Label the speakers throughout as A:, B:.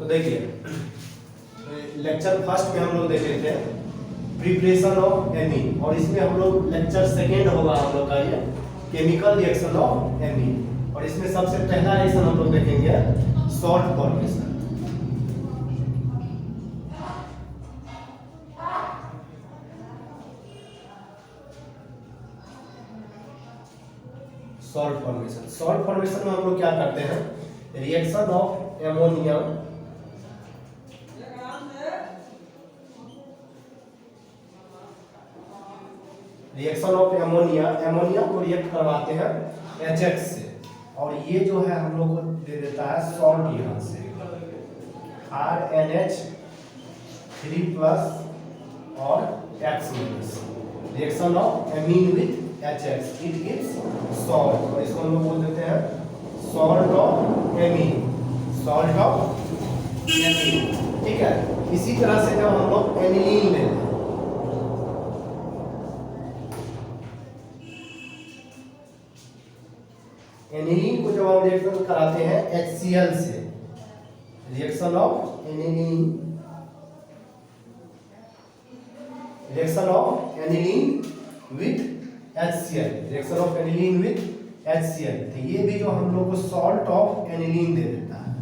A: तो देखिए lecture first में हम लोग देखे थे प्रिपरेशन ऑफ एमीन, और इसमें हम लोग लेक्चर सेकेंड होगा हम लोग का ये केमिकल रिएक्शन ऑफ एमीन, और इसमें सबसे पहला रिएक्शन हम लोग देखेंगे सॉल्ट फॉर्मेशन। सॉल्ट फॉर्मेशन में हम लोग क्या करते हैं, रिएक्शन ऑफ एमोनिया एमोनिया को रिएक्ट करवाते हैं HX से, और ये जो है हम लोग को दे देता है सॉल्ट यहाँ से RNH3+ और X-। Reaction of amine with HX it gives salt, और इसको हम लोग बोल देते हैं सॉल्ट ऑफ एमीन। ठीक है। इसी तरह से जब हम लोग एनिलीन लेते हैं, एनिलीन को जब हम रिएक्शन कराते हैं HCl से, reaction of aniline with HCl, तो ये भी जो हम लोग को सॉल्ट ऑफ एनिलीन दे देता है,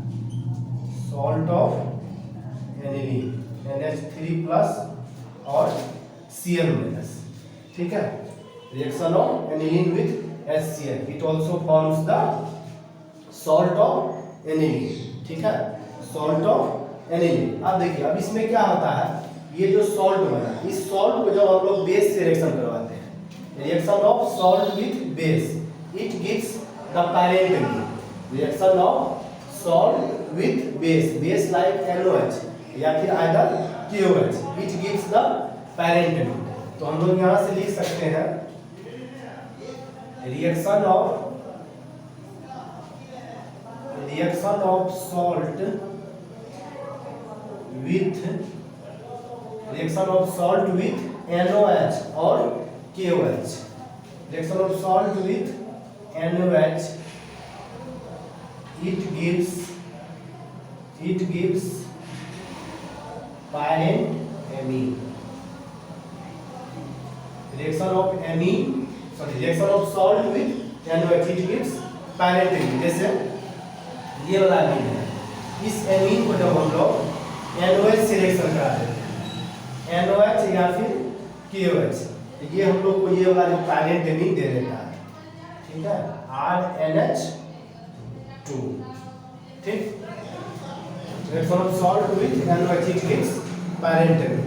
A: सॉल्ट ऑफ एनिलीन NH3+ और Cl-। ठीक है। Reaction of aniline with HCl it also forms the salt of aniline। ठीक है, salt of aniline। अब देखिए अब इसमें क्या होता है, ये जो सॉल्ट बना, इस सॉल्ट को जब हम लोग बेस से रिएक्शन करवाते हैं, reaction of salt with base it gives the parent amine. Reaction of salt with base like NOH या फिर either KOH it gives the parent amine. तो हम लोग यहाँ से लिख सकते हैं reaction of salt with NOH और KOH। Reaction of salt with NOH it gives parent amine. Reaction of salt with NOH it gives parent amine. जैसे ये वाला एमीन है, इस एमीन को जब हम लोग NOH से रिएक्शन करा देते हैं, NOH या फिर KOH, तो ये हम लोग को ये वाला जो पैरेंट एमीन दे देता है। ठीक है, RNH2। ठीक, reaction of salt with NOH it gives parent amine.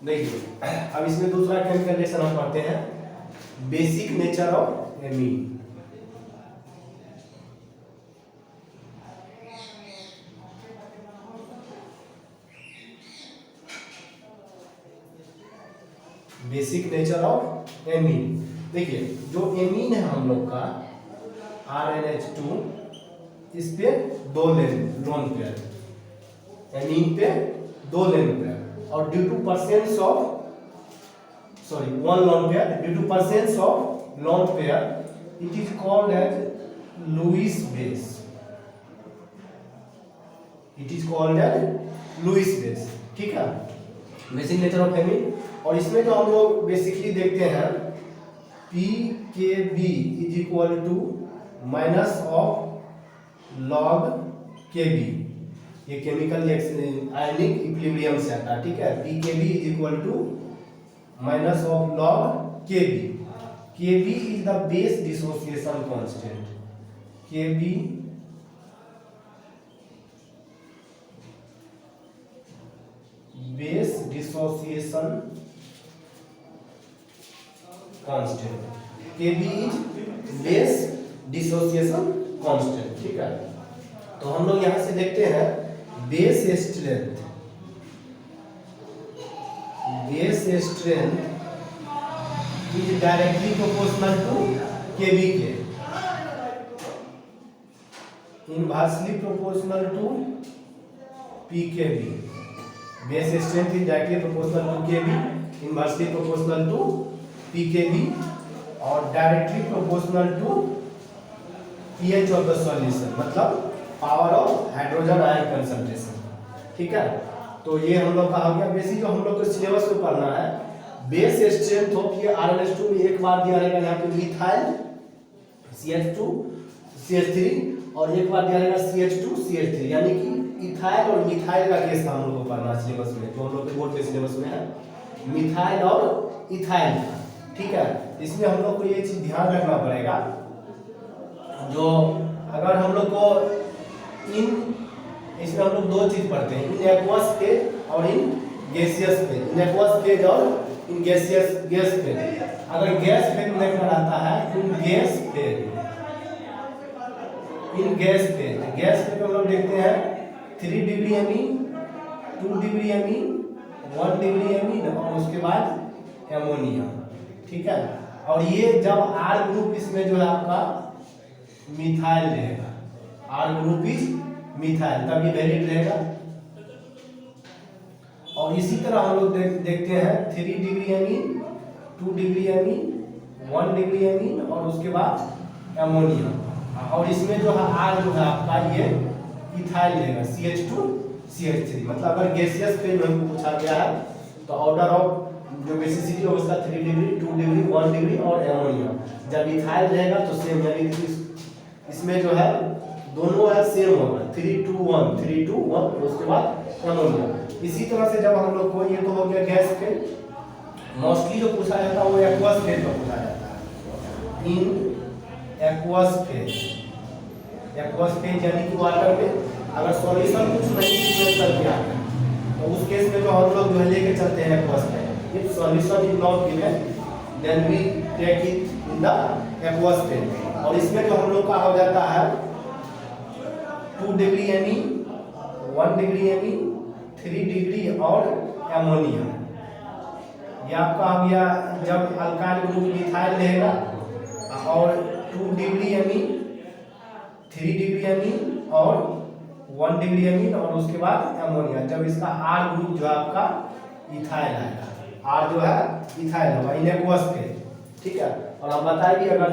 A: देखिए अब इसमें दूसरा केमिकल रिएक्शन हम पढ़ते हैं basic nature of amine. Basic nature of amine. देखिए जो एमीन है हम लोग का RNH2, इस पे 2 लोन पेयर, एमीन पे 2 लोन पेयर, और due to presence of 1 lone pair, due to presence of lone pair it is called as Lewis base। ठीक है, बेसिक नेचर ऑफ एमीन। और इसमें जो हम लोग बेसिकली देखते हैं pKb minus of log Kb, ये केमिकल आयनिक इक्विलिब्रियम से आता है। ठीक है, pKb minus of log Kb। Kb is the base dissociation constant. Kb base dissociation constant, Kb is base dissociation constant. ठीक है, तो हम लोग यहां से देखते हैं base strength is directly proportional to Kb के, inversely proportional to pKb। Base strength is directly proportional to Kb, inversely proportional to pKb, और directly proportional to pH of the solution, मतलब power of hydrogen ion concentration. ठीक है, तो ये हम लोग का हो गया बेसिक जो हम लोग को सिलेबस में पढ़ना है। बेस स्ट्रेंथ ऑफ ये RnH2 में एक बार दिया रहेगा यहाँ पे मिथाइल CH2 CH3 और एक बार दिया रहेगा CH2 CH3, यानी कि इथाइल और मिथाइल का केस हम लोग को पढ़ना है सिलेबस में, जो हम लोग के बोर्ड के सिलेबस में है मिथाइल और इथाइल का। ठीक है, इसमें हम लोग को ये चीज ध्यान रखना पड़ेगा, जो अगर हम लोग को इसमें हम लोग दो चीज पढ़ते हैं, इन एक्वस फेज और in gaseous phase, in aqueous phase और इन गैस फेज। अगर गैस फेज में लिखना रहता है इन गैस फेज, इन गैस फेज में हम लोग देखते हैं 3 degree amine, 2 degree amine, 1 degree amine और उसके बाद एमोनिया। ठीक है, और ये जब R ग्रुप इसमें जो है आपका मिथाइल रहेगा, R ग्रुप इज मिथाइल, तब ये वैलिड रहेगा। और इसी तरह हम लोग देखते हैं 3 degree amine, 2 degree amine, 1 degree amine और उसके बाद एमोनिया। और इसमें जो है R जो है आपका ये इथाइल रहेगा CH2 CH3, मतलब अगर गैसियस फेज में पूछा गया है तो ऑर्डर ऑफ जो बेसिसिटी है उसका 3 डिग्री, 2 डिग्री, 1 डिग्री और एमोनिया। जब इथाइल रहेगा तो सेम, यानी इसमें जो है दोनों है सेम होगा 3 2 1 3 2 1 उसके बाद एमोनिया। इसी तरह से जब हम लोग को ये तो हो गया गैस फेज, मोस्टली जो पूछा जाता है वो एक्वस फेज का पूछा जाता है। In aqueous phase, aqueous phase यानी कि वाटर में अगर सॉल्यूशन कुछ नहीं कर दिया तो उस केस में जो हम लोग जो है लेके चलते हैं aqueous phase. If solution is not given then we take it in the aqueous phase. और इसमें जो हम लोग का हो जाता है 2 degree amine, 1 degree amine, 3 degree और एमोनिया। ये आपका आ गया जब अल्काइल ग्रुप मिथाइल रहेगा, और 2 डिग्री एमीन, 3 डिग्री एमीन और 1 डिग्री एमीन और उसके बाद एमोनिया। जब इसका R ग्रुप जो है आपका इथाइल आएगा, R जो है इथाइल होगा इन एक्वस फेज। ठीक है, और हम बताएं कि अगर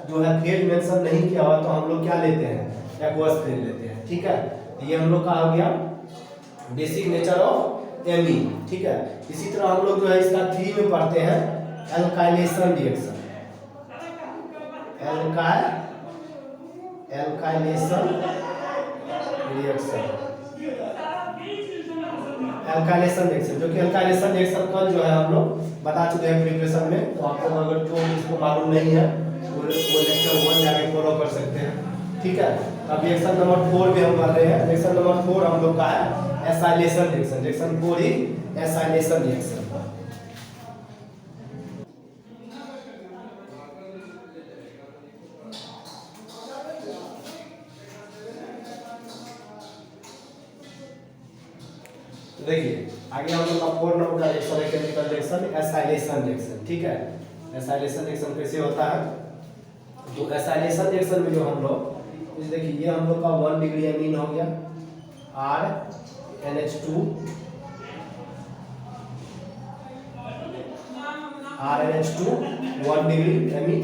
A: जो है फेज मेंशन नहीं किया हुआ तो हम लोग क्या लेते हैं, एक्वस फेज लेते हैं। ठीक है, ये हम लोग का हो गया बेसिक नेचर ऑफ एमीन। ठीक है, इसी तरह हम लोग जो है इसका 3 में पढ़ते हैं alkylation reaction, alkylation reaction, alkylation reaction, जो कि एल्काइलेशन रिएक्शन कल जो है हम लोग बता चुके हैं प्रिपरेशन में। तो आपको अगर जो इसको मालूम नहीं है वो लेक्चर 1 जाके फॉलो कर सकते हैं। ठीक है, अब रिएक्शन नंबर 4 में हम कर रहे हैं। रिएक्शन नंबर 4 हम लोग का है एसाइलेशन रिएक्शन। रिएक्शन 4 ही एसाइलेशन रिएक्शन। देखिए आगे हम लोग का 4 नंबर का रिएक्शन है केमिकल रिएक्शन एसाइलेशन रिएक्शन। ठीक है, एसाइलेशन रिएक्शन कैसे होता है, तो एसाइलेशन रिएक्शन में जो हम लोग देखिए ये हम लोग का 1 डिग्री एमीन हो गया RnH2, RnH2 1 डिग्री एमीन,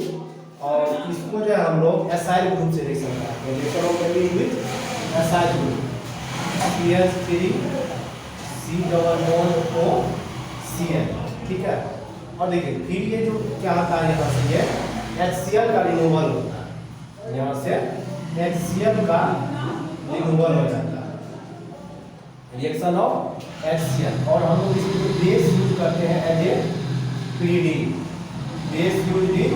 A: और इसको जो है हम लोग एसाइल ग्रुप से रिएक्शन करते हैं। Reaction of amine with acyl group CH3 C+O ठीक है, और देखिए फिर ये जो क्या होता है यहाँ से ये HCl का रिमूवल होता है, यहाँ से HCl का रिमूवल हो जाता है, रिएक्शन ऑफ HCl। और हम लोग इसको बेस यूज करते हैं as a pyridine, base use in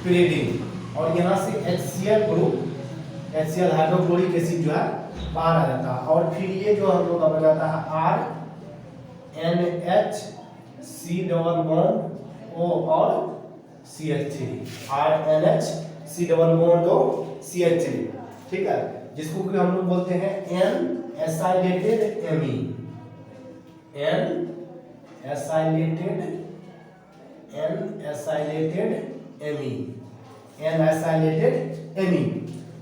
A: pyridine। और यहाँ से HCl group, HCl hydrochloric acid जो है बाहर आ जाता है। और फिर ये जो हम लोग का बन जाता है RNHC+O और CH3, RNHC+O CH3। ठीक है, जिसको कि हम लोग बोलते हैं N-एसाइलेटेड एमीन, N-एसाइलेटेड एमीन।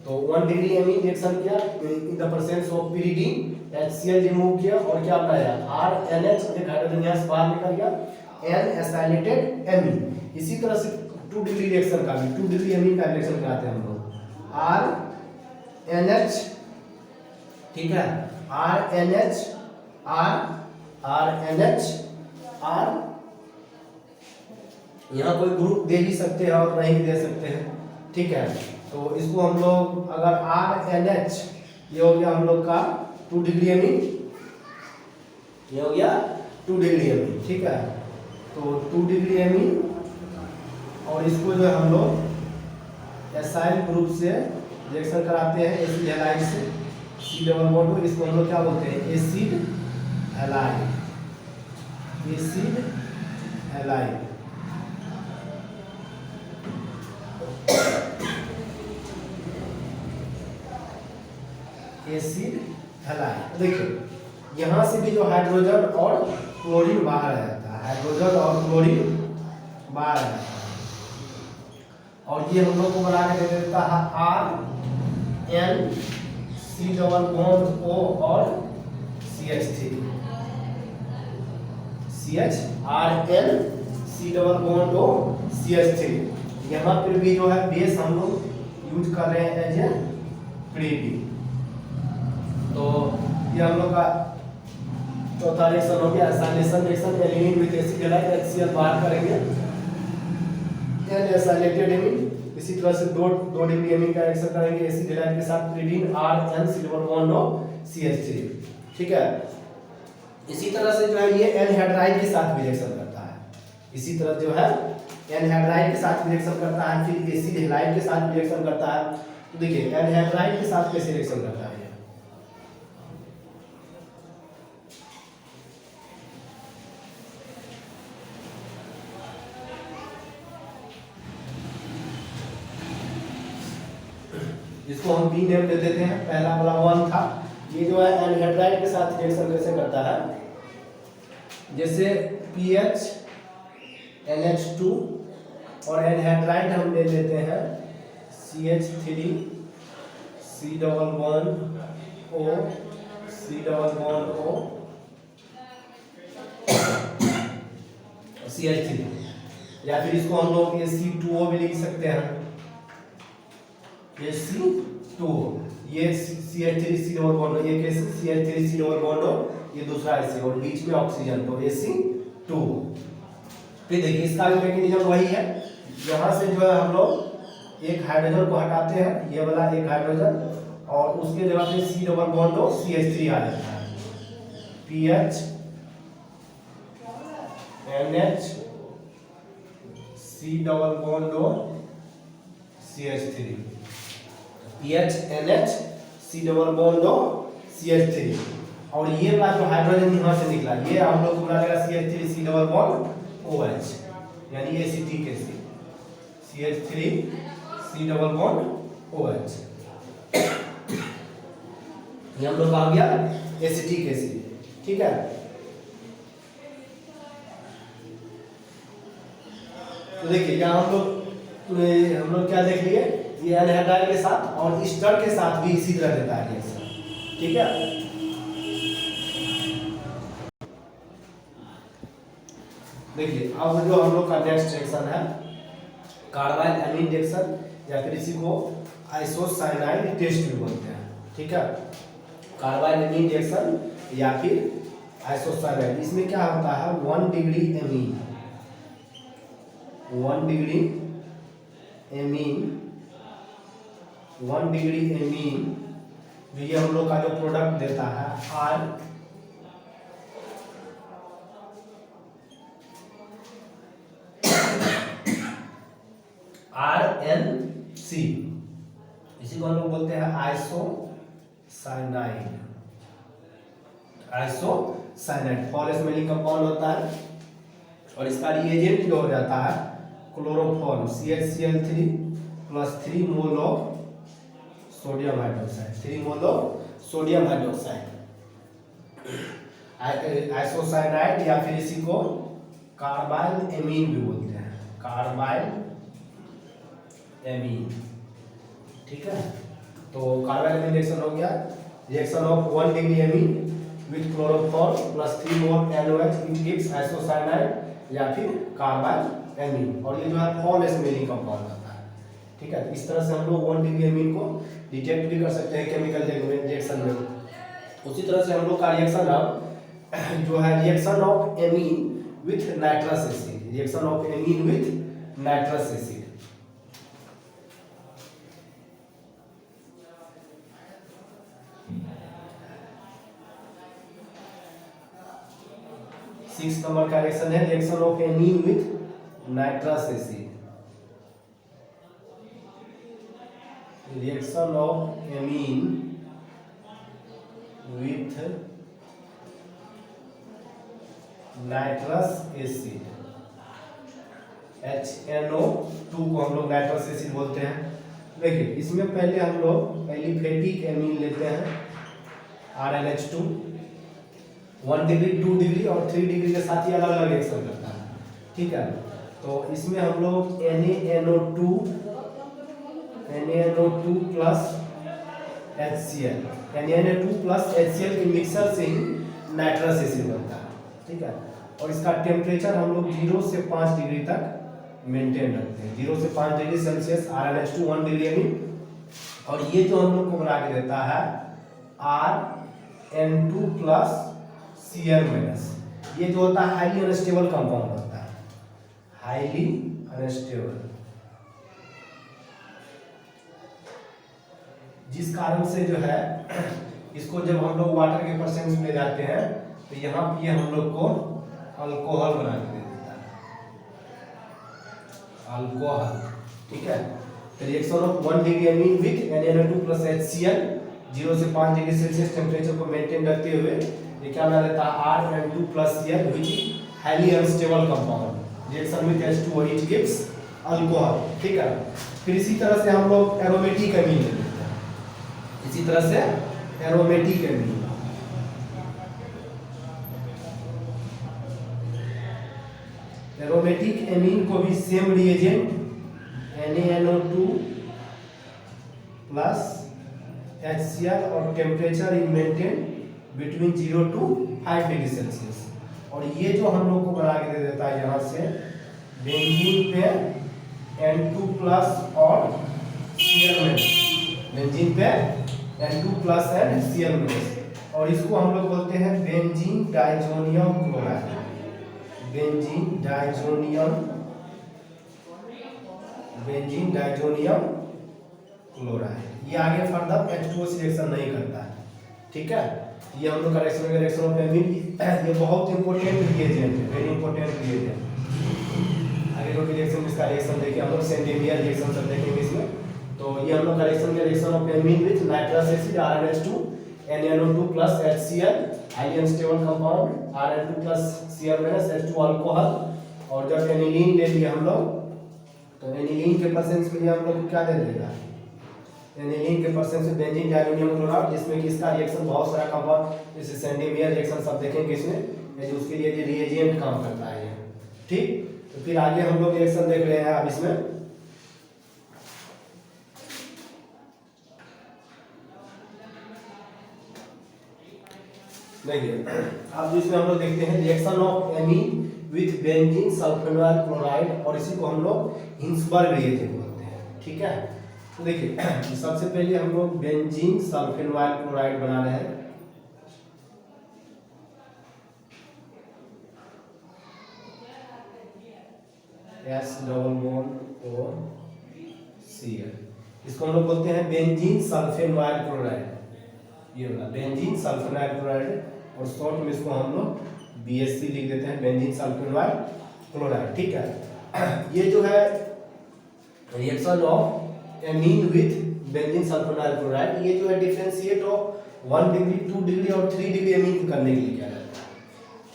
A: तो 1 डिग्री एमीन रिएक्शन किया in the presence of pyridine, HCl remove किया और क्या बनाया RNH, एक हाइड्रोजन यहाँ से बाहर निकल गया, N-एसाइलेटेड एमीन। इसी तरह से 2 डिग्री रिएक्शन का भी 2 डिग्री एमीन का रिएक्शन कराते हैं हम लोग RNH, ठीक है, RNH R यहाँ कोई ग्रुप दे भी सकते हैं और नहीं भी दे सकते हैं, ठीक है। तो इसको हम लोग अगर RNH ये हो गया हम लोग का 2 डिग्री एमीन, ये हो गया 2 डिग्री एमीन, ठीक है। तो 2 डिग्री एमीन और इसको जो है हम लोग एसाइल ग्रुप से रिएक्शन कराते हैं एसिड हैलाइड से, C डबल बॉन्ड, इसको हम लोग क्या बोलते हैं acid halide, acid halide. Acid halide. देखिए यहाँ से भी जो हाइड्रोजन और क्लोरीन बाहर आ जाता है, हाइड्रोजन और क्लोरीन बाहर आ जाता है, और ये हम लोग को बना के दे देता है RNC डबल बॉन्ड O और CH3, RNC double bond O CH3। यहाँ पर भी जो है बेस हम लोग यूज कर रहे हैं एज ए प्रीडी। तो ये हम लोग का चौथा रिएक्शन हो गया acylation reaction, alanine with acid halide HCl बाहर करेंगे एन एसाइलेटेड एमीन। इसी तरह से 2 डिग्री एमीन का रिएक्शन करेंगे एसिड हैलाइड के साथ प्रीडीन RNC double bond O CH3, ठीक है। इसी तरह से जो है ये एनहाइड्राइड के साथ भी रिएक्शन करता है, इसी तरह जो है एनहाइड्राइड के साथ भी रिएक्शन करता है, फिर एसिड हैलाइड के साथ भी रिएक्शन करता है। तो देखिए एनहाइड्राइड के साथ कैसे रिएक्शन करता है, इसको हम बी नेम दे देते हैं, पहला वाला 1 था। ये जो है एनहाइड्राइड के साथ रिएक्शन कैसे करता है, जैसे PH NH2 और एनहाइड्राइड हम ले लेते हैं CH3 C double bond O C double bond O CH3, या फिर इसको हम लोग AC2O भी लिख सकते हैं, AC2O, ये CH3 C डबल बॉन्ड, ये कैसे CH3 C डबल बॉन्ड हो, ये दूसरा ऐसे और बीच में ऑक्सीजन, तो AC2। फिर देखिए इसका भी मैकेनिज्म वही है, यहाँ से जो है हम लोग एक हाइड्रोजन को हटाते हैं, ये वाला एक हाइड्रोजन, और उसके जगह पे C डबल बॉन्ड हो CH3 आ जाता है, PH NH C double bond हो CH3, PH NH C double bond हो CH3, और ये वाला जो हाइड्रोजन यहाँ से निकला ये हम लोग को बना देगा CH3 C double bond OH, यानी ACT के CH3 C double bond OH, ये हम लोग आ गया ACT के, ठीक है। तो देखिए यहाँ हम लोग क्या देख लिए, ये एनहाइड्राइड के साथ और ईस्टर के साथ भी इसी तरह देता है रिएक्शन, ठीक है। देखिए अब जो हम लोग का नेक्स्ट रिएक्शन है कार्बाइल एमीन रिएक्शन, या फिर इसी को आइसोसाइनाइड टेस्ट भी बोलते हैं, ठीक है। कार्बाइल एमीन रिएक्शन या फिर आइसोसाइनाइड, इसमें क्या होता है 1 डिग्री एमीन, 1 डिग्री एमीन ये हम लोग का जो प्रोडक्ट देता है RNC, इसी को हम लोग बोलते हैं आइसोसाइनाइड, फॉर स्मेलिंग कंपाउंड होता है, और इसका रिएजेंट जो हो जाता है chloroform CHCl3 plus 3 mole of sodium hydroxide, 3 mole of sodium hydroxide, isocyanide, या फिर इसी को कार्बाइल एमीन भी बोलते हैं, कार्बाइल एमीन, ठीक है। तो कार्बाइल एमीन रिएक्शन हो गया, reaction of 1 degree amine with chloroform plus 3 mole NOH, it gives isocyanide या फिर कार्बाइल एमीन, और ये जो है फॉल स्मेलिंग कंपाउंड होता है। ठीक है, तो इस तरह से हम लोग 1 डिग्री एमीन को डिटेक्ट भी कर सकते हैं केमिकल रिएक्शन में। उसी तरह से हम लोग का रिएक्शन अब जो है reaction of amine with nitrous acid, reaction of amine with nitrous acid. Six number का रिएक्शन है reaction of amine with nitrous acid, reaction of amine with nitrous acid, HNO2 को हम लोग नाइट्रस एसिड बोलते हैं। देखिए इसमें पहले हम लोग एलिफेटिक एमीन लेते हैं RnH2, 1 डिग्री 2 डिग्री और 3 डिग्री के साथ ही अलग अलग रिएक्शन करता है। ठीक है, तो इसमें हम लोग NaNO2 plus HCl, NaNO2 plus HCl के मिक्सर से ही नाइट्रस एसिड बनता है। ठीक है, और इसका टेम्परेचर हम लोग 0 से 5 डिग्री तक मेंटेन रखते हैं, 0 से 5 degree Celsius RnH2 1 degree amine. और ये जो हम लोग को बना के देता है Rn2 प्लस Cl माइनस, ये जो होता है हाईली अनस्टेबल कंपाउंड होता है, हाईली अनस्टेबल, जिस कारण से जो है इसको जब हम लोग वाटर के परसेंट में जाते हैं तो यहाँ पे हम लोग को अल्कोहल बना के दे देता है, अल्कोहल। ठीक है, तो reaction of 1 degree amine with NaNO2 plus HCl 0 से 5 डिग्री सेल्सियस टेम्परेचर को मेंटेन रखते हुए ये क्या बना देता है Rn2 plus Cl which is highly unstable compound, reaction with H2O it gives alcohol. ठीक है, फिर इसी तरह से हम लोग एरोमेटिक एमीन लेते हैं, इसी तरह से एरोमेटिक एमीन, एरोमेटिक एमीन को भी same reagent NaNO2 plus HCl और temperature is maintain between 0 to 5 degree Celsius. और ये जो हम लोग को बना के दे देता है यहाँ से बेंजीन पे N2 प्लस और Cl माइनस, बेंजीन पे N2 plus and Cl minus, और इसको हम लोग बोलते हैं benzene diazonium chloride, benzene diazonium chloride. ये आगे फर्दर H2O से रिएक्शन नहीं करता है। ठीक है, ये हम लोग का रिएक्शन ऑफ एमीन, ये बहुत इंपॉर्टेंट रिएजेंट है, वेरी इंपॉर्टेंट रिएजेंट। आगे जो रिएक्शन इसका रिएक्शन देखिए हम लोग सेंडेमियर रिएक्शन सब देखेंगे इसमें। तो ये हम लोग का reaction of amine with nitrous acid RnH2 NaNO2 plus HCl highly unstable compound Rn2 plus Cl minus H2 alcohol. और जब एनिलीन ले लिए हम लोग तो एनिलीन के प्रेजेंस में हम लोग क्या दे देगा, एनिलीन के परसेंट से बेंजीन डाइजोनियम क्लोराइड, जिसमें कि इसका रिएक्शन बहुत सारा कंपाउंड जैसे सेंडेमियर रिएक्शन सब देखेंगे इसमें, ये उसके लिए ये रिएजेंट काम करता है ये। ठीक, तो फिर आगे हम लोग रिएक्शन देख रहे हैं अब इसमें। देखिए अब इसमें हम लोग देखते हैं reaction of amine with benzene sulfonyl chloride, और इसी को हम लोग हिंसबर्ग रिएजेंट बोलते हैं। ठीक है, तो देखिए सबसे पहले हम लोग बेंजीन सल्फोनाइल क्लोराइड बना रहे हैं। H+O4Cl, इसको हम लोग बोलते हैं बेंजीन सल्फोनाइल क्लोराइड, ये वाला बेंजीन सल्फोनाइल क्लोराइड, और शॉर्ट में इसको हम लोग BSC लिख देते हैं, बेंजीन सल्फोनाइल क्लोराइड। ठीक है, ये जो है reaction of amine with benzene sulfonyl chloride, ये जो है डिफरेंशिएट ऑफ 1 डिग्री 2 डिग्री और 3 डिग्री एमीन करने के लिए किया जाता है।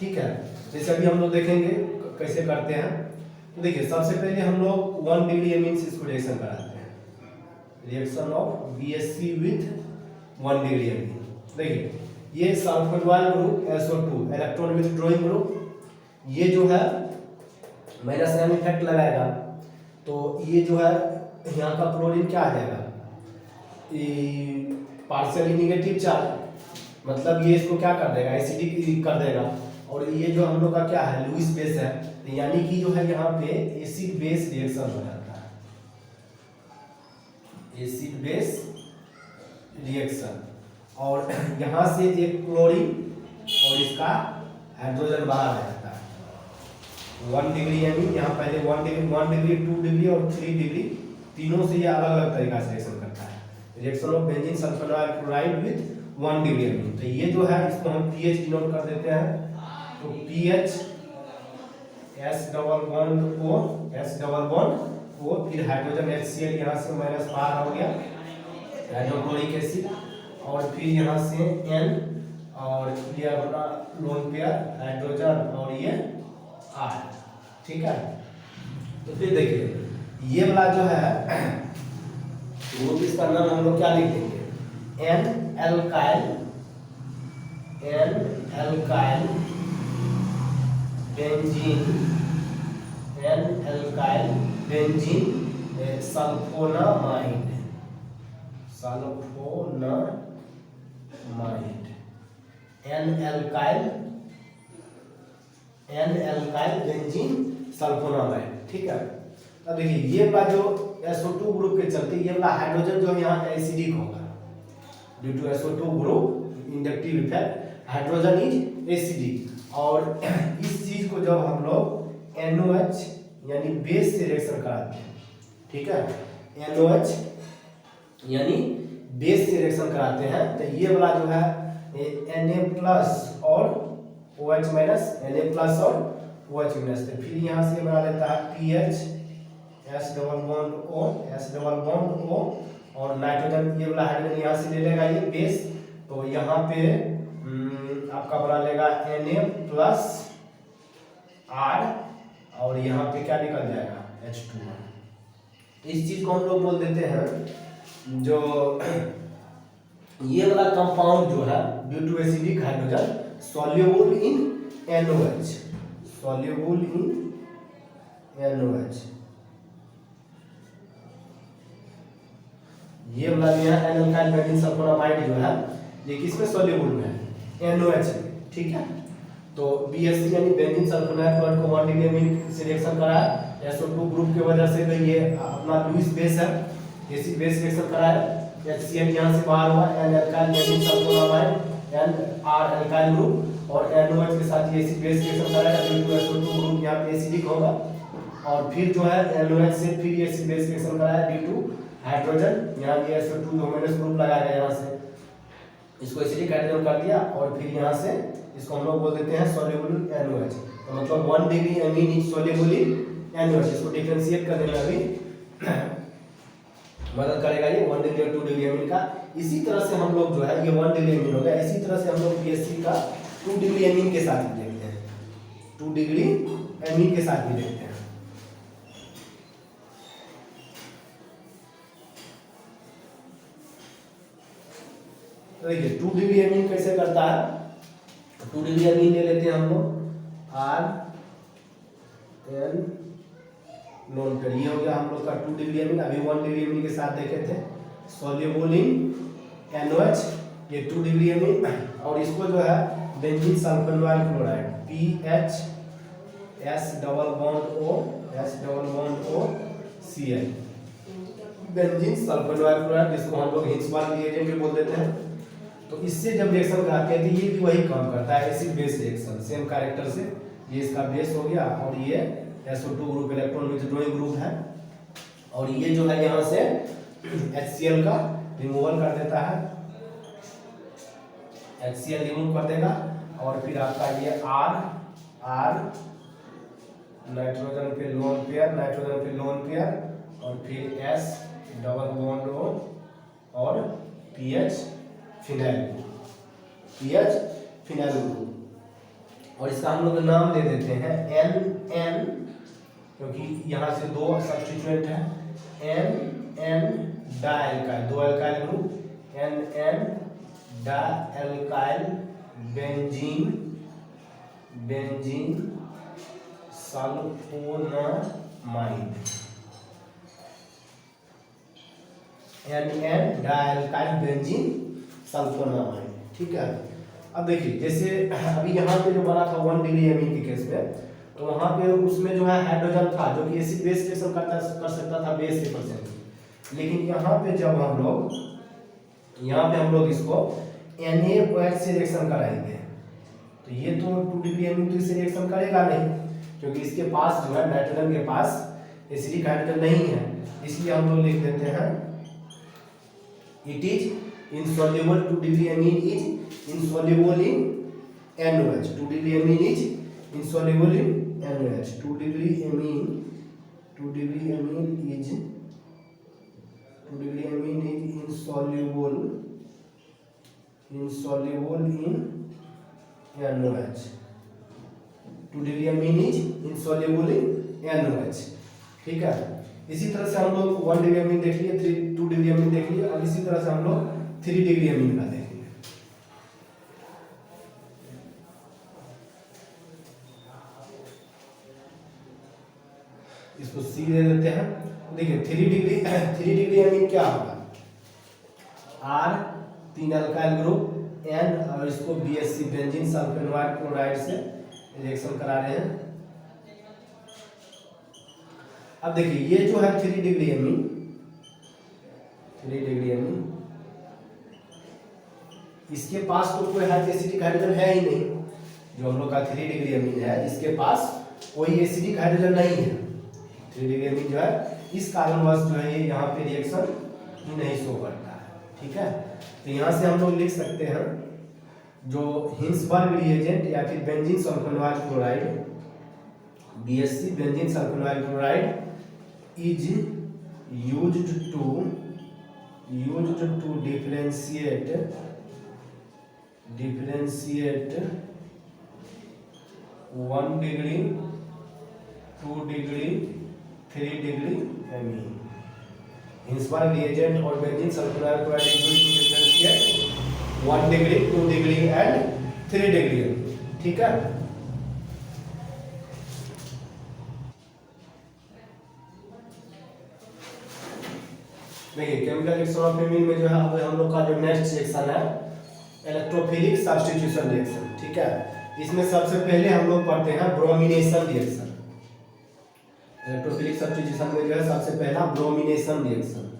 A: ठीक है, जैसे अभी हम लोग देखेंगे कैसे करते हैं। तो देखिए सबसे पहले हम लोग 1 डिग्री एमीन से इसको रिएक्शन कराते हैं, reaction of BSC with 1 degree amine. देखिए ये sulfonyl group SO2 electron withdrawing group, ये जो है माइनस एम इफेक्ट लगाएगा, तो ये जो है यहाँ का क्लोरीन क्या आ जाएगा, पार्शियली निगेटिव चार्ज, मतलब ये इसको क्या कर देगा, एसिडिक कर देगा। और ये जो हम लोग का क्या है, लुईस बेस है, तो यानी कि जो है यहाँ पे एसिड बेस रिएक्शन हो जाता है, एसिड बेस रिएक्शन। और यहाँ से एक क्लोरीन और इसका हाइड्रोजन बाहर आ जाता है 1 डिग्री, यानी यहाँ पहले 1 डिग्री 2 डिग्री और 3 डिग्री, तीनों से ये अलग अलग तरीका से रिएक्शन करता है। Reaction of benzene sulfonyl chloride with 1 degree amine. तो ये जो है इसको हम पीएच डिनोट कर देते हैं, तो PH S double bond O, फिर हाइड्रोजन HCl यहाँ से माइनस बाहर हो गया, हाइड्रोक्लोरिक एसिड, और फिर यहाँ से N, और ये अपना लोन पेयर हाइड्रोजन, और ये R, ठीक है। तो फिर देखिए ये वाला जो है ग्रुप, इसका नाम हम लोग क्या लिख देंगे, N alkyl benzene sulphonamide, N alkyl benzene sulphonamide, ठीक है। अब देखिए ये वाला जो SO2 ग्रुप के चलते ये वाला हाइड्रोजन जो यहाँ एसिडिक होगा, due to SO2 group inductive effect, hydrogen is acidic. और इस चीज को जब हम लोग NOH यानी बेस से रिएक्शन कराते हैं, ठीक है, NOH यानी बेस से रिएक्शन कराते हैं, तो ये वाला जो है Na+ और OH माइनस, Na+ और OH माइनस, तो फिर यहाँ से बना लेता है PH S double bond O, और नाइट्रोजन ये वाला हाइड्रोजन यहाँ से ले लेगा ये बेस, तो यहाँ पे आपका बना लेगा Na+ R, और यहाँ पे क्या निकल जाएगा H2O। इस चीज को हम लोग बोल देते हैं, जो ये वाला कंपाउंड जो है due to acidic hydrogen soluble in NOH, ये वाला एल्काइल बेंजीन सल्फोनामाइड जो है ये किसमें सॉल्युबल में है, NOH में, ठीक है। तो BSC यानी बेंजीन सल्फोनाइड क्लोराइड को 1 डिग्री एमीन से रिएक्शन कराया, SO2 ग्रुप की वजह से तो ये अपना लुईस बेस है, एसिड बेस रिएक्शन कराया, HCl यहाँ से बाहर हुआ, N alkyl benzene sulphonamide, N R alkyl group, और NOH के साथ ये एसिड बेस रिएक्शन कराया, ड्यू टू SO2 ग्रुप यहाँ पे एसिडिक होगा, और फिर जो है NOH से फिर ये एसिड बेस रिएक्शन कराया ड्यू टू हाइड्रोजन, यहाँ ये SO2 जो माइनस ग्रुप लगाया गया, यहाँ से इसको एसिडिक हाइड्रोजन कर दिया, और फिर यहाँ से इसको हम लोग बोल देते हैं सॉल्युबल NOH, तो मतलब 1 degree amine is soluble in NOH। इसको डिफरेंशिएट करने में अभी मदद करेगा ये 1 डिग्री और 2 डिग्री एमीन का। इसी तरह से हम लोग जो है ये 1 डिग्री एमीन हो गया, इसी तरह से हम लोग BSC का 2 डिग्री एमीन के साथ भी देखते हैं, 2 डिग्री एमीन के साथ भी देखते हैं। तो देखिए 2 डिग्री एमीन कैसे करता है, 2 डिग्री एमीन ले लेते हैं हम लोग RN नॉन पेयर, ये हो गया हम लोग का 2 डिग्री एमीन। अभी 1 डिग्री एमीन के साथ देखे थे सॉल्युबल इन NOH, ये 2 डिग्री एमीन, और इसको जो है benzene sulfonyl chloride PH S double bond O Cl, benzene sulfonyl chloride, जिसको हम लोग हिंसबार्ग रिएजेंट भी बोल देते हैं। तो इससे जब रिएक्शन कराते हैं तो ये भी वही काम करता है, acid base reaction, same character से। ये इसका बेस हो गया, और ये SO2 group electron withdrawing group है, और ये जो है यहाँ से HCl का रिमूवल कर देता है, HCl रिमूव कर देगा, और फिर आपका ये R नाइट्रोजन पे लोन पेयर, और फिर S डबल बॉन्ड O, और PH फिनाइल ग्रुप, और इसका हम लोग नाम दे देते हैं NN, क्योंकि यहाँ से 2 सब्स्टिट्यूएंट है, NN dialkyl, 2 alkyl group, NN dialkyl benzene sulfonamide, NN dialkyl benzene sulphonamide, ठीक है। अब देखिए जैसे अभी यहाँ पे जो बना था 1 डिग्री एमीन के केस में, तो वहाँ पे उसमें जो है हाइड्रोजन था जो कि एसिड बेस रिएक्शन कर सकता था बेस के परसेंट। लेकिन यहाँ पे जब हम लोग इसको NaOH से रिएक्शन कराएंगे तो ये तो 2 डिग्री एमीन तो इससे रिएक्शन करेगा नहीं, क्योंकि इसके पास जो है नाइट्रोजन के पास एसिडिक हाइड्रोजन नहीं है। इसलिए हम लोग लिख देते हैं it is insoluble, 2 degree amine is insoluble in NaOH, 2 degree amine is insoluble in NaOH, 2 degree amine is insoluble in NaOH, 2 degree amine is insoluble in NaOH। ठीक है, इसी तरह से हम लोग 1 डिग्री एमीन देख लिए, 2 डिग्री एमीन देख लिए, और इसी तरह से हम लोग 3 डिग्री एमीन का देखेंगे। इसको C दे देते हैं। देखिए 3 डिग्री एमीन क्या होगा, R 3 अल्काइल ग्रुप N, और इसको BSC बेंजीन सल्फेनोइड क्लोराइड से रिएक्शन करा रहे हैं। अब देखिए ये जो है 3 डिग्री एमीन, इसके पास तो कोई एसिडिक हाइड्रोजन है ही नहीं। जो हम लोग का 3 डिग्री एमीन है इसके पास कोई एसिडिक हाइड्रोजन नहीं है। 3 डिग्री एमीन जो है इस कारणवश जो है ये यहाँ पे रिएक्शन ही नहीं शो करता है। ठीक है, तो यहाँ से हम लोग लिख सकते हैं जो हिंसबर्ग रिएजेंट या फिर benzene sulfonyl chloride, BSC benzene sulfonyl chloride is used to differentiate 1 degree, 2 degree, 3 degree amine. Hinsberg reagent और benzene sulfonyl chloride is used to differentiate 1 degree, 2 degree and 3 degree amine. ठीक है, देखिए chemical reaction of amine में जो है अब हम लोग का जो नेक्स्ट रिएक्शन है इलेक्ट्रोफिलिक सब्स्टिट्यूशन रिएक्शन। ठीक है, इसमें सबसे पहले हम लोग पढ़ते हैं ब्रोमिनेशन रिएक्शन। इलेक्ट्रोफिलिक सब्स्टिट्यूशन में जो है सबसे पहला ब्रोमिनेशन रिएक्शन,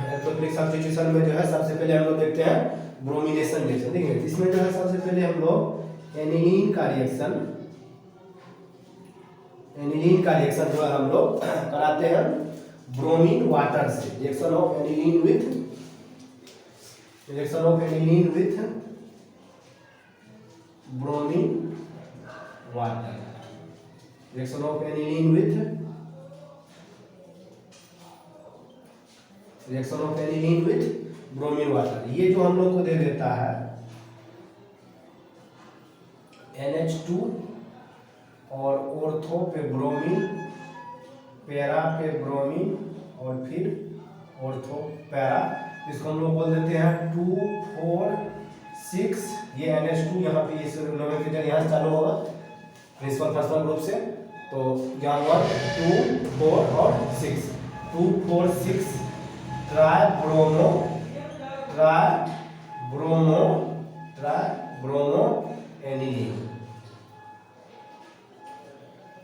A: इलेक्ट्रोफिलिक सब्स्टिट्यूशन में जो है सबसे पहले हम लोग देखते हैं ब्रोमिनेशन रिएक्शन। देखिए इसमें जो है सबसे पहले हम लोग एनिलीन का रिएक्शन जो है हम लोग कराते हैं ब्रोमीन वाटर से। Reaction of aniline with bromine water, reaction of aniline with bromine water. ये जो हम लोग को दे देता है NH2 और ऑर्थो पे ब्रोमीन, पैरा पे ब्रोमीन और फिर ऑर्थो पैरा, इसको हम लोग बोल देते हैं 2 4 6। ये NH2 यहाँ पे इस नोमेनक्लेचर यहाँ से चालू होगा प्रिंसिपल फंक्शनल ग्रुप से, तो यहाँ हुआ 2 4 और 6, 2 4 6 tribromo aniline,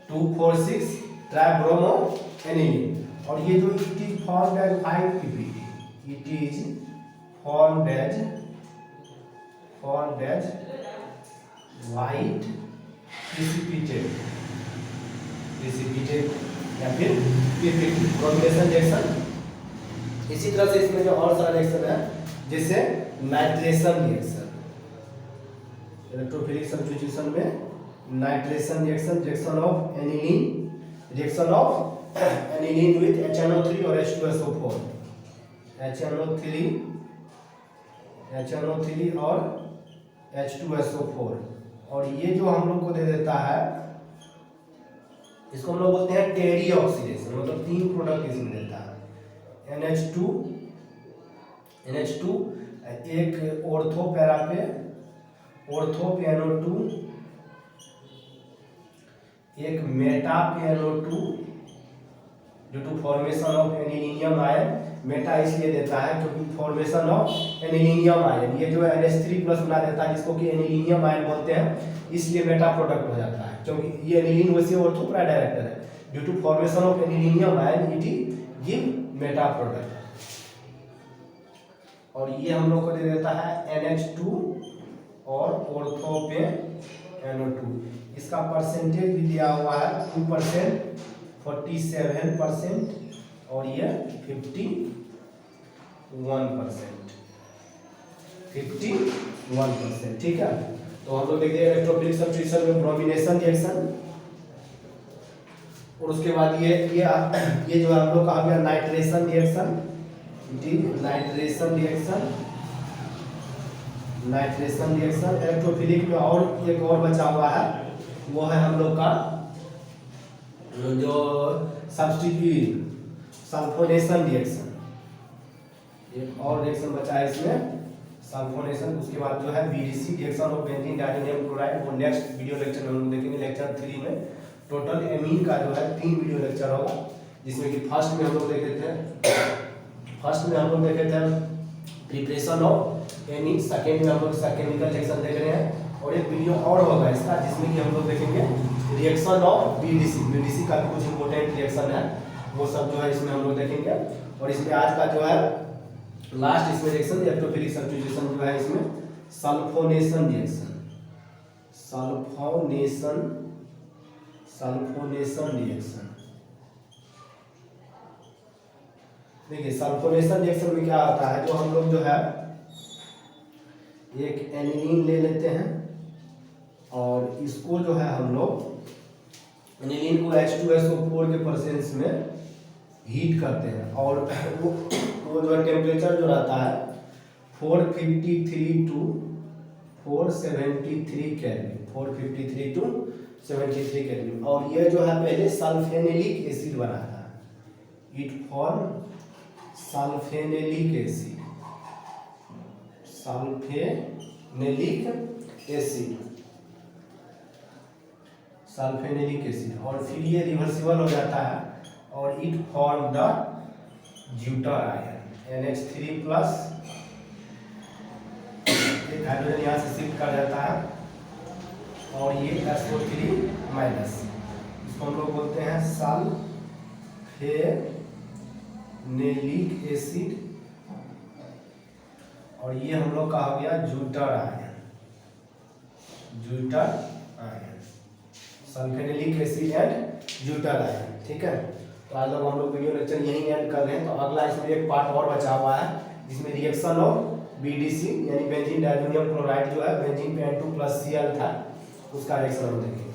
A: 2 4 6 tribromo aniline. और ये जो it is formed as 5 ppb, it is formed as white precipitate या फिर ब्रोमिनेशन रिएक्शन। इसी तरह से इसमें जो और सारा रिएक्शन है जैसे नाइट्रेशन रिएक्शन, इलेक्ट्रोफिलिक सब्स्टिट्यूशन में nitration reaction of aniline with HNO3 और H2SO4, HNO3 और H2SO4। और ये जो हम लोग को दे देता है इसको हम लोग बोलते हैं टेरी ऑक्सीडेशन, मतलब 3 प्रोडक्ट इसमें देता है। NH2 एक ऑर्थो पैरा पे NO2, एक मेटा पे NO2 due to formation of anilinium ion, meta इसलिए देता है क्योंकि फॉर्मेशन ऑफ एनिलीनियम आयन, ये जो है NH3+ बना देता है जिसको कि एनिलीनियम आयन बोलते हैं, इसलिए मेटा प्रोडक्ट हो जाता है, क्योंकि ये एनिलीन वैसे ऑर्थो पैरा डायरेक्टर है, due to formation of anilinium ion it give meta product. और ये हम लोग को दे देता है NH2 और ऑर्थो पे NO2, इसका परसेंटेज भी दिया हुआ है 2%, 47% और ये 51%, ठीक है। तो हम लोग देखते हैं इलेक्ट्रोफिलिक सब्स्टिट्यूशन में ब्रोमिनेशन रिएक्शन, और उसके बाद ये जो हम लोग कहा गया nitration reaction, nitration reaction electrophilic में। और एक और बचा हुआ है, वो है हम लोग का जो सब्स्टिट्यूट सल्फोनेशन रिएक्शन, एक और रिएक्शन बचा है इसमें सल्फोनेशन। उसके बाद जो है BDC reaction of benzene diazonium chloride, वो नेक्स्ट वीडियो लेक्चर में हम लोग देखेंगे, लेक्चर 3 में। टोटल एमीन का जो है 3 वीडियो लेक्चर होगा, जिसमें कि फर्स्ट में हम लोग देखे थे प्रिपरेशन ऑफ एमीन, सेकेंड में हम लोग इसका केमिकल रिएक्शन देख रहे हैं, और एक वीडियो और होगा इसका जिसमें कि हम लोग देखेंगे रिएक्शन ऑफ BDC का भी कुछ इंपॉर्टेंट रिएक्शन है, वो सब जो है इसमें हम लोग देखेंगे। और इसमें आज का जो है लास्ट इसमें रिएक्शन इलेक्ट्रोफिलिक सब्स्टिट्यूशन जो है इसमें सल्फोनेशन रिएक्शन, देखिए सल्फोनेशन रिएक्शन में क्या होता है, जो हम लोग जो है एक एनिलीन ले लेते हैं और इसको जो है हम लोग एनिलीन को H2SO4 के प्रेजेंस में हीट करते हैं, और वो जो टेम्परेचर जो रहता है 453 to 473 केल्विन, 453 to 73 केल्विन। और ये जो है पहले सल्फेनिलिक एसिड बनाता है, इट फॉर्म सल्फेनिलिक एसिड, और फिर ये रिवर्सिबल हो जाता है और it form the zwitter ion NH3+, एक हाइड्रोजन यहाँ से शिफ्ट कर जाता है, और ये SO3-, इसको हम लोग बोलते हैं सल्फेनिलिक एसिड, और ये हम लोग का हो गया zwitterion, sulfanilic acid and zwitterion, ठीक है। तो आज हम लोग वीडियो लेक्चर यहीं एंड कर रहे हैं। तो अगला इसमें एक पार्ट और बचा हुआ है, जिसमें रिएक्शन ऑफ BDC यानी बेंजीन डाइनियम क्लोराइड जो है बेंजीन पे N2+Cl था, उसका रिएक्शन हम देखेंगे।